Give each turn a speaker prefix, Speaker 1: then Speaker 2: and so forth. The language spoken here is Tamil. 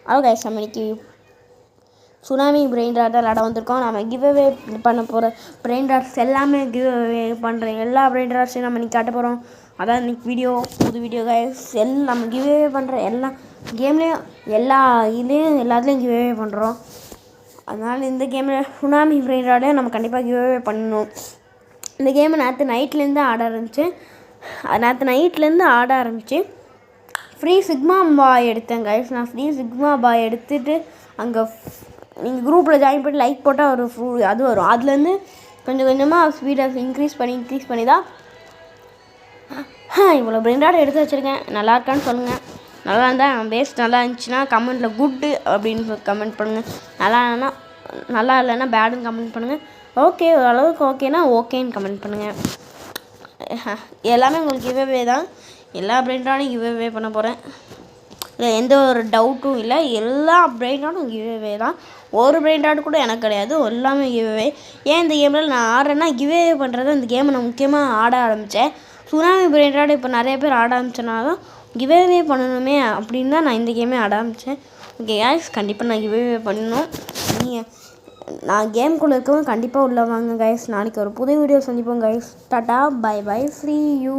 Speaker 1: ஹலோ கைஸ், நம்ம இன்னைக்கு சுனாமி பிரெயின் ராட் விளாட வந்திருக்கோம். நம்ம கிவ்அவே பண்ண போகிற பிரெயின் ராட்ஸ் எல்லாமே கிவ்அவே பண்ணுற எல்லா பிரெயின் ராட்ஸையும் நம்ம இன்னைக்கு காட்ட போகிறோம். அதான் இன்னைக்கு புது வீடியோ கைஸ். நம்ம கிவ்அவே பண்ணுற எல்லா கேம்லேயும் எல்லாத்துலேயும் கிவ்அவே பண்ணுறோம். அதனால் இந்த கேமில் சுனாமி பிரெயின் ராட்டையும் நம்ம கண்டிப்பாக கிவ்அவே பண்ணணும். இந்த கேமை நேற்று நைட்லேருந்து ஆட ஆரம்பிச்சு ஃப்ரீ சிக்மா பாய் எடுத்தேன் கைஸ். நான் ஃப்ரீ சிக்மா பாய் எடுத்துகிட்டு அங்கே நீங்கள் குரூப்பில் ஜாயின் பண்ணி லைக் போட்டால் ஒரு அது வரும். அதுலேருந்து கொஞ்சம் கொஞ்சமாக ஸ்பீடாக இன்க்ரீஸ் பண்ணி தான் இவ்வளோ பிரெயின் ராட் எடுத்து வச்சுருக்கேன். நல்லா இருக்கான்னு சொல்லுங்கள். நல்லா இருந்தால் பேஸ்ட் நல்லா இருந்துச்சுன்னா கமெண்ட்டில் குட்டு அப்படின்னு கமெண்ட் பண்ணுங்கள். நல்லா இல்லைன்னா பேடுன்னு கமெண்ட் பண்ணுங்கள். ஓகே, ஓரளவுக்கு ஓகேனா ஓகேன்னு கமெண்ட் பண்ணுங்கள். எல்லாமே உங்களுக்கு கிவ்அவே தான். எல்லா பிரெயின் ராட்டையும் கிவ்அவே பண்ண போகிறேன். இல்லை, எந்த ஒரு டவுட்டும் இல்லை. எல்லா பிரெயின் ராட்டும் கிவ்அவே தான். ஒரு பிரெயின் ராட் கூட எனக்கு கிடையாது, எல்லாமே கிவ்அவே. ஏன் இந்த கேமில் நான் ஆடுறேன்னா கிவ்அவே பண்ணுறது இந்த கேமை நான் முக்கியமாக ஆட ஆரம்பித்தேன். சுனாமி பிரெயின் ராட் இப்போ நிறைய பேர் ஆட ஆரம்பிச்சனாலும் கிவ்அவே பண்ணணுமே அப்படின்னு தான் நான் இந்த கேமே ஆட ஆரம்பித்தேன். ஓகே கைஸ், கண்டிப்பாக நான் கிவ்அவே பண்ணணும். நான் கேம்குள்ளே இருக்கவும் கண்டிப்பாக உள்ளே வாங்க கைஸ். நாளைக்கு ஒரு புது வீடியோ சந்திப்போம் கைஸ். டாட்டா, பை பை, ஃப்ரீ யூ.